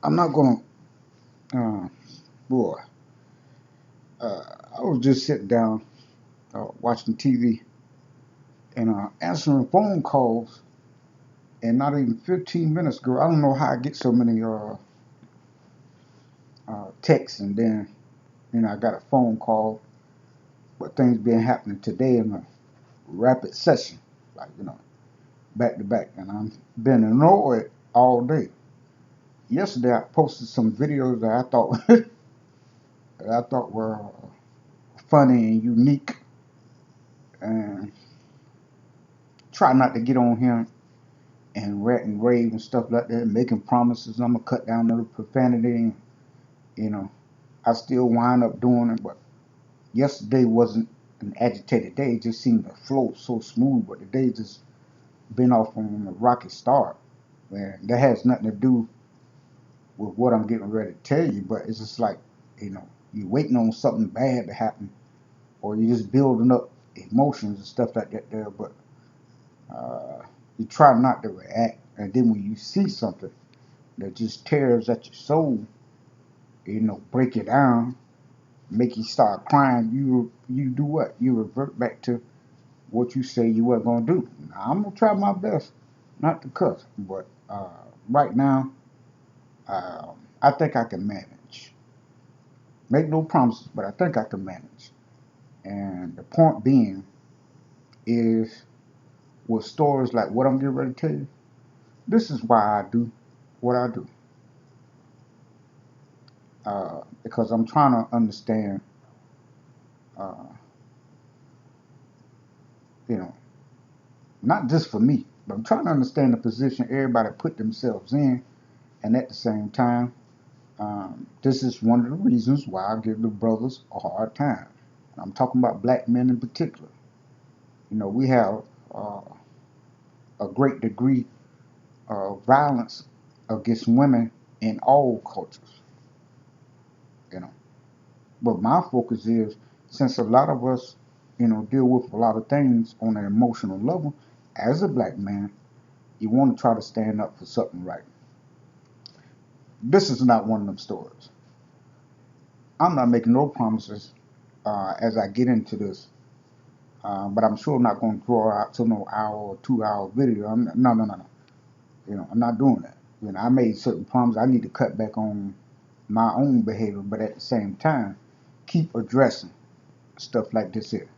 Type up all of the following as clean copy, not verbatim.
I'm not gonna, boy. I was just sitting down watching TV and answering phone calls, and not even 15 minutes ago, I don't know how I get so many texts, and then I got a phone call, but things been happening today in a rapid session, like back to back, and I'm been annoyed all day. Yesterday, I posted some videos that I thought that I thought were funny and unique, and try not to get on here and rant and rave and stuff like that, making promises I'm gonna cut down the profanity. And, you know, I still wind up doing it, but yesterday wasn't an agitated day. It just seemed to flow so smooth, but the day just been off on a rocky start. And that has nothing to do with what I'm getting ready to tell you, but it's just like, you're waiting on something bad to happen, or you're just building up emotions and stuff like that there, but you try not to react. And then when you see something that just tears at your soul, break it down, make you start crying, you do what? You revert back to what you say you were gonna do. Now, I'm gonna try my best not to cuss, but right now, I think I can manage. Make no promises, but I think I can manage. And the point being is, with stories like what I'm getting ready to tell you, this is why I do what I do. Because I'm trying to understand, uh, you know, not just for me, but I'm trying to understand the position everybody put themselves in, and at the same time, this is one of the reasons why I give the brothers a hard time. And I'm talking about black men in particular. We have uh, a great degree of violence against women in all cultures. You know, but my focus is, since a lot of us, deal with a lot of things on an emotional level, as a black man, you want to try to stand up for something right. This is not one of them stories. I'm not making no promises as I get into this, but I'm sure I'm not going to draw out to no hour or 2 hour video. No, no, no, no. I'm not doing that. I made certain promises. I need to cut back on my own behavior, but at the same time, keep addressing stuff like this here,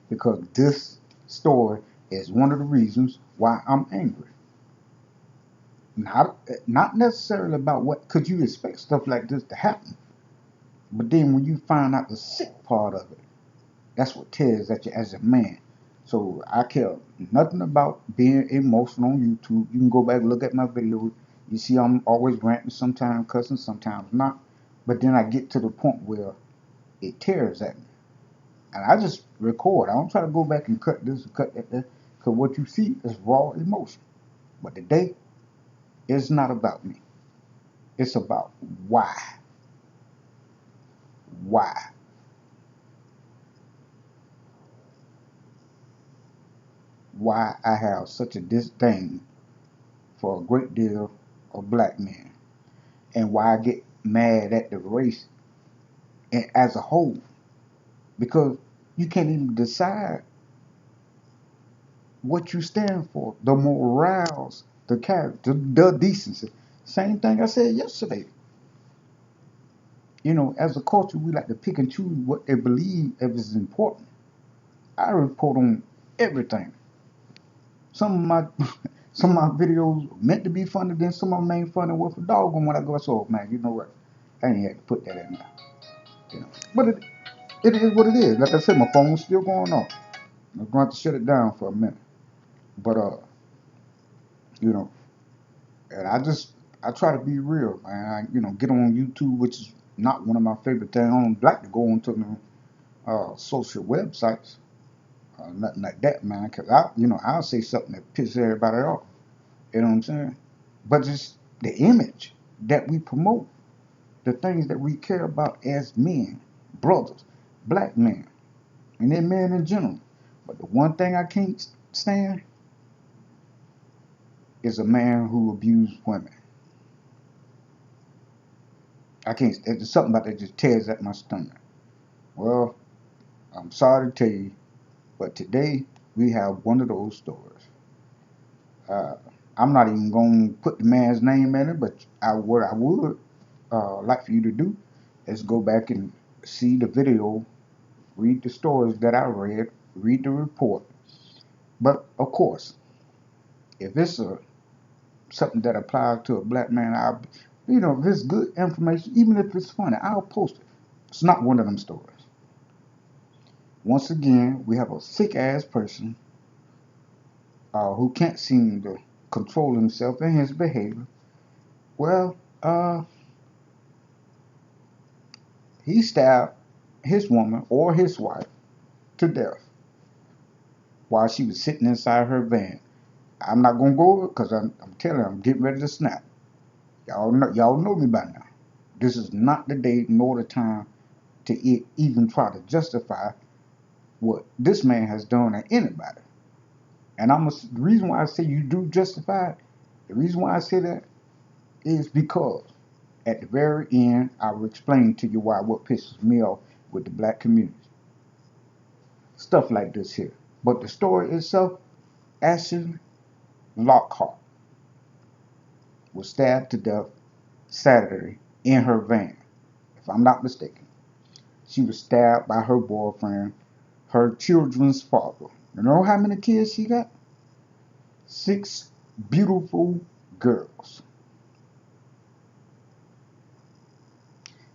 because this story is one of the reasons why I'm angry. Not necessarily about what could you expect stuff like this to happen, but then when you find out the sick part of it, that's what tears at you as a man. So I care nothing about being emotional on YouTube. You can go back and look at my videos. You see I'm always ranting, sometimes cussing, sometimes not. But then I get to the point where it tears at me. And I just record. I don't try to go back and cut this and cut that there. Because what you see is raw emotion. But today, it's not about me. It's about why. Why. Why I have such a disdain for a great deal of black men. And why I get mad at the race as a whole. Because you can't even decide what you stand for. The morals, the character, the decency. Same thing I said yesterday. As a culture, we like to pick and choose what they believe is important. I report on everything. Some of my some of my videos meant to be funny, then some of them ain't funny worth a dog. And when I go, so man, you know what? I ain't had to put that in there. But it is what it is. Like I said, my phone's still going off. I'm going to have to shut it down for a minute. But you know, and I try to be real, man. Get on YouTube, which is not one of my favorite things. I don't like to go onto the social websites, nothing like that, man. Cause I'll say something that pisses everybody off. You know what I'm saying? But just the image that we promote, the things that we care about as men, brothers, black men, and then men in general. But the one thing I can't stand is a man who abused women. I can't. There's something about that just tears at my stomach. Well, I'm sorry to tell you, but today we have one of those stories. Uh, I'm not even going to put the man's name in it, but what I would like for you to do is go back and see the video, read the stories that I read, read the report. But of course, if it's something that applies to a black man, if it's good information, even if it's funny, I'll post it. It's not one of them stories. Once again, we have a sick ass person who can't seem to control himself and his behavior. Well, he stabbed his woman or his wife to death while she was sitting inside her van. I'm not gonna go over it because I'm telling you, I'm getting ready to snap. Y'all know me by now. This is not the day nor the time to even try to justify what this man has done to anybody. And the reason why I say you do justify it, the reason why I say that is because at the very end, I will explain to you why what pisses me off with the black community. Stuff like this here. But the story itself, Ashley Lockhart was stabbed to death Saturday in her van, if I'm not mistaken. She was stabbed by her boyfriend, her children's father. You know how many kids she got? 6 beautiful girls.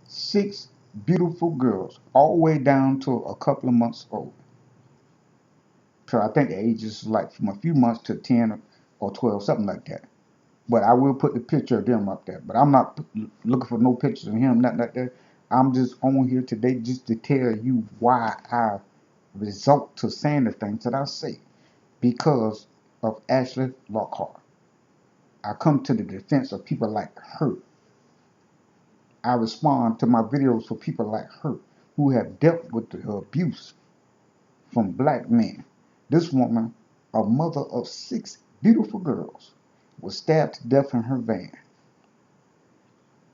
6 beautiful girls, all the way down to a couple of months old. So I think the age is like from a few months to 10 or 12, something like that. But I will put the picture of them up there. But I'm not looking for no pictures of him, nothing like that. I'm just on here today just to tell you why I resort to saying the things that I say. Because of Ashley Lockhart. I come to the defense of people like her. I respond to my videos for people like her who have dealt with the abuse from black men. This woman, a mother of 6 beautiful girls, was stabbed to death in her van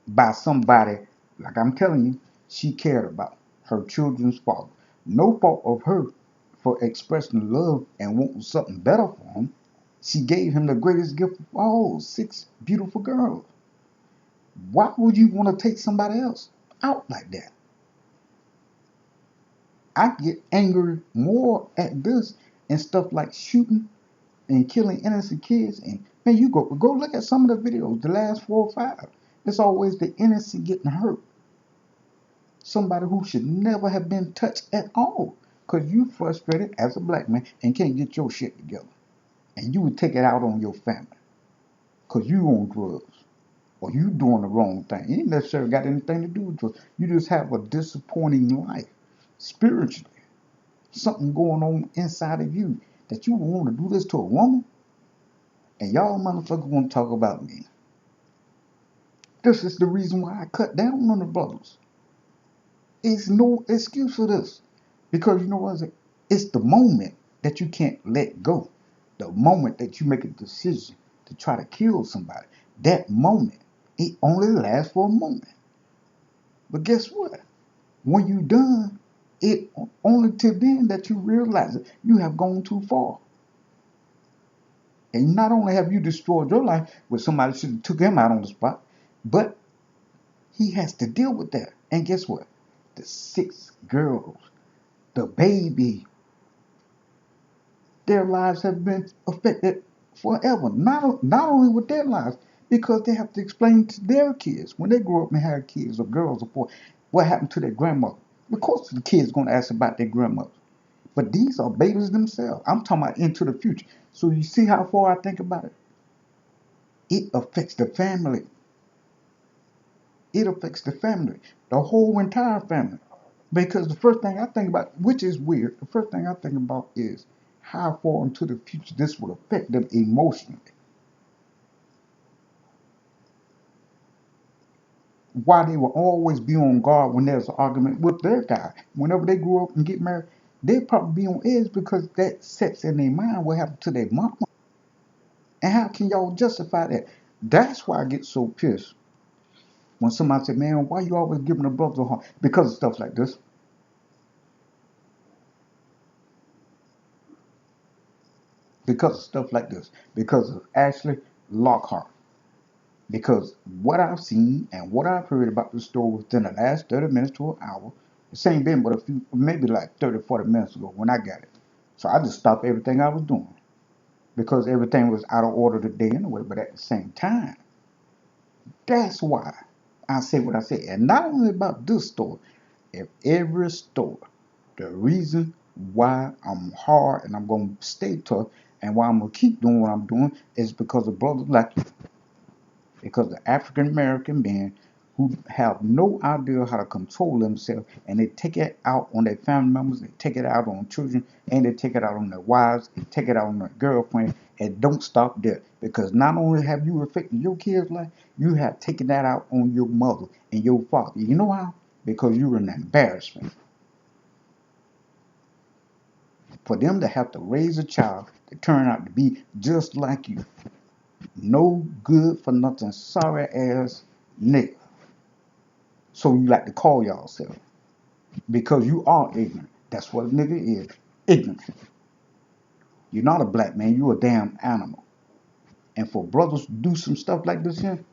by somebody, like I'm telling you, she cared about, her children's father. No fault of her for expressing love and wanting something better for him. She gave him the greatest gift of all, 6 beautiful girls. Why would you want to take somebody else out like that? I get angry more at this and stuff like shooting and killing innocent kids. And man, you go look at some of the videos, the last 4 or 5. It's always the innocent getting hurt. Somebody who should never have been touched at all. Because you frustrated as a black man and can't get your shit together. And you would take it out on your family. Because you on drugs. Or you doing the wrong thing. You ain't necessarily got anything to do with drugs. You just have a disappointing life. Spiritually. Something going on inside of you. That you want to do this to a woman. And y'all motherfuckers want to talk about me. This is the reason why I cut down on the brothers. It's no excuse for this. Because you know what? It's the moment that you can't let go. The moment that you make a decision to try to kill somebody. That moment, it only lasts for a moment. But guess what? When you're done, it only till then that you realize that you have gone too far. And not only have you destroyed your life, where somebody should have took him out on the spot, but he has to deal with that. And guess what? The 6 girls, the baby, their lives have been affected forever. Not only with their lives, because they have to explain to their kids when they grow up and have kids or girls or boys, what happened to their grandmother. Of course, the kids going to ask about their grandmother. But these are babies themselves. I'm talking about into the future. So you see how far I think about it? It affects the family. It affects the family, the whole entire family. Because the first thing I think about, which is weird, the first thing I think about is how far into the future this would affect them emotionally. Why they will always be on guard when there's an argument with their guy. Whenever they grow up and get married, they probably be on edge because that sets in their mind what happened to their mama. And how can y'all justify that? That's why I get so pissed When somebody say, man, why you always giving the brothers a heart? Because of stuff like this. Because of stuff like this. Because of Ashley Lockhart. Because what I've seen and what I've heard about the story within the last 30 minutes to an hour, the same been but a few, maybe like 30, 40 minutes ago when I got it. So I just stopped everything I was doing because everything was out of order today anyway. But at the same time, that's why I say what I say. And not only about this story, if every story, the reason why I'm hard and I'm going to stay tough and why I'm going to keep doing what I'm doing is because of brothers like you. Because the African American men who have no idea how to control themselves and they take it out on their family members, they take it out on children, and they take it out on their wives, they take it out on their girlfriend, and don't stop there. Because not only have you affected your kids' life, you have taken that out on your mother and your father. You know how? Because you're an embarrassment. For them to have to raise a child that turn out to be just like you. No good for nothing, sorry ass nigga. So you like to call yourself. Because you are ignorant. That's what a nigga is. Ignorant. You're not a black man, you a damn animal. And for brothers to do some stuff like this here,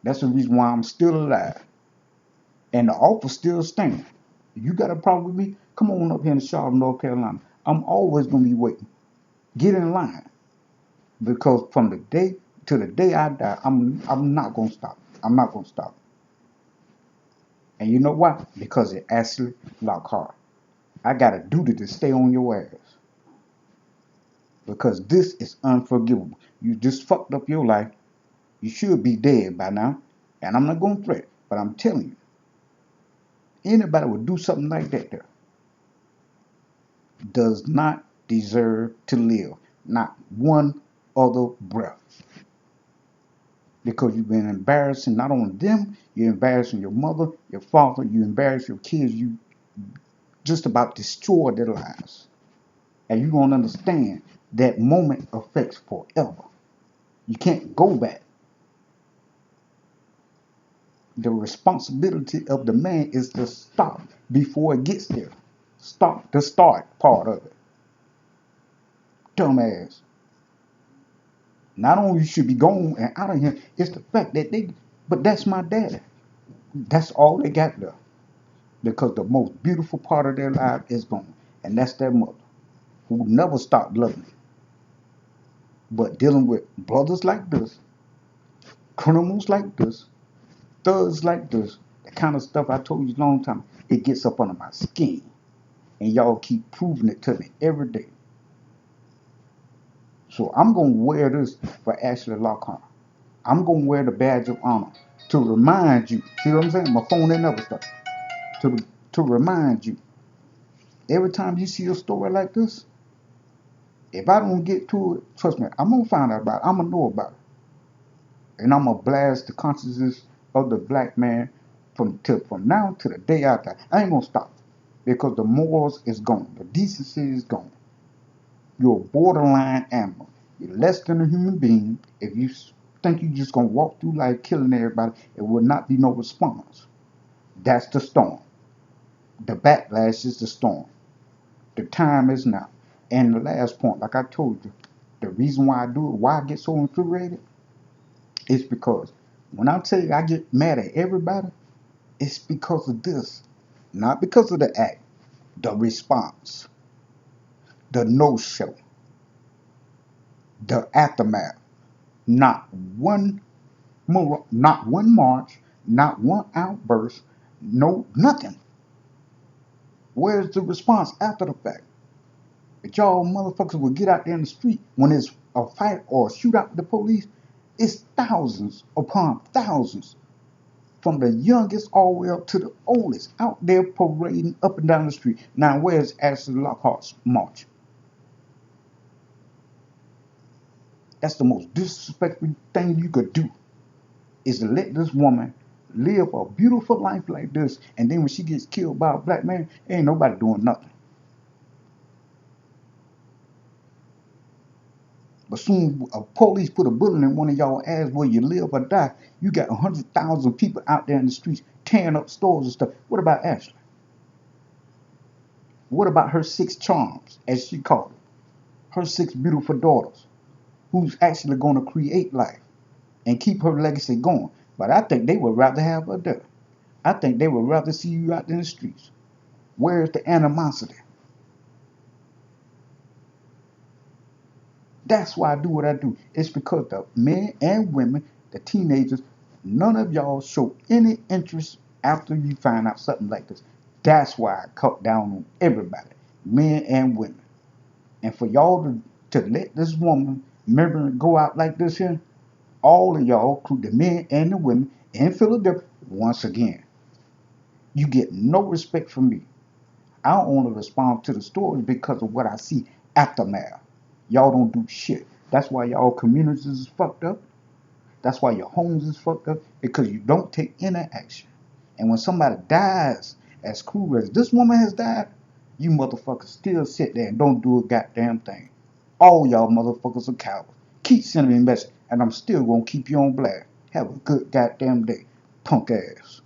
that's the reason why I'm still alive. And the offer still stands. You got a problem with me? Come on up here in Charlotte, North Carolina. I'm always gonna be waiting. Get in line. Because from the day to the day I die, I'm not gonna stop. I'm not gonna stop. And you know why? Because it actually Lockhart. I got a duty to stay on your ass. Because this is unforgivable. You just fucked up your life. You should be dead by now. And I'm not going to threat, but I'm telling you, anybody would do something like that there does not deserve to live. Not one other breath. Because you've been embarrassing not only them, you're embarrassing your mother, your father, you embarrass your kids, you just about destroy their lives. And you don't understand that moment affects forever. You can't go back. The responsibility of the man is to stop before it gets there. Stop the start part of it. Dumbass. Not only should be gone and out of here, it's the fact that but that's my daddy. That's all they got left. Because the most beautiful part of their life is gone. And that's their mother, who never stopped loving them. But dealing with brothers like this, criminals like this, thugs like this, the kind of stuff I told you a long time, it gets up under my skin. And y'all keep proving it to me every day. So I'm going to wear this for Ashley Lockhart. I'm going to wear the badge of honor to remind you. See what I'm saying? My phone ain't never stuff. To remind you. Every time you see a story like this, if I don't get to it, trust me, I'm going to find out about it. I'm going to know about it. And I'm going to blast the consciousness of the black man from now to the day I die. I ain't going to stop. Because the morals is gone. The decency is gone. You're a borderline animal. You're less than a human being. If you think you're just going to walk through life killing everybody, it will not be no response. That's the storm. The backlash is the storm. The time is now. And the last point, like I told you, the reason why I do it, why I get so infuriated, is because when I tell you I get mad at everybody, it's because of this. Not because of the act, the response, the no-show, the aftermath. Not one march, not one outburst, no nothing. Where's the response after the fact? That y'all motherfuckers will get out there in the street when it's a fight or a shootout with the police. It's thousands upon thousands, from the youngest all the way up to the oldest, out there parading up and down the street. Now, where's Ashley Lockhart's march? That's the most disrespectful thing you could do, is to let this woman live a beautiful life like this, and then when she gets killed by a black man, ain't nobody doing nothing. But soon a police put a bullet in one of y'all ass where you live or die, you got 100,000 people out there in the streets tearing up stores and stuff. What about Ashley? What about her 6 charms, as she called it? Her 6 beautiful daughters, who's actually going to create life and keep her legacy going. But I think they would rather have her there. I think they would rather see you out in the streets. Where's the animosity? That's why I do what I do. It's because the men and women, the teenagers, none of y'all show any interest after you find out something like this. That's why I cut down on everybody, men and women. And for y'all to let this woman remember go out like this here, all of y'all, including the men and the women in Philadelphia, once again, you get no respect from me. I only respond to the stories because of what I see aftermath. Y'all don't do shit. That's why y'all communities is fucked up. That's why your homes is fucked up, because you don't take any action. And when somebody dies as cruel as this woman has died, you motherfuckers still sit there and don't do a goddamn thing. All y'all motherfuckers are cowards. Keep sending me messages, and I'm still gonna keep you on blast. Have a good goddamn day, punk ass.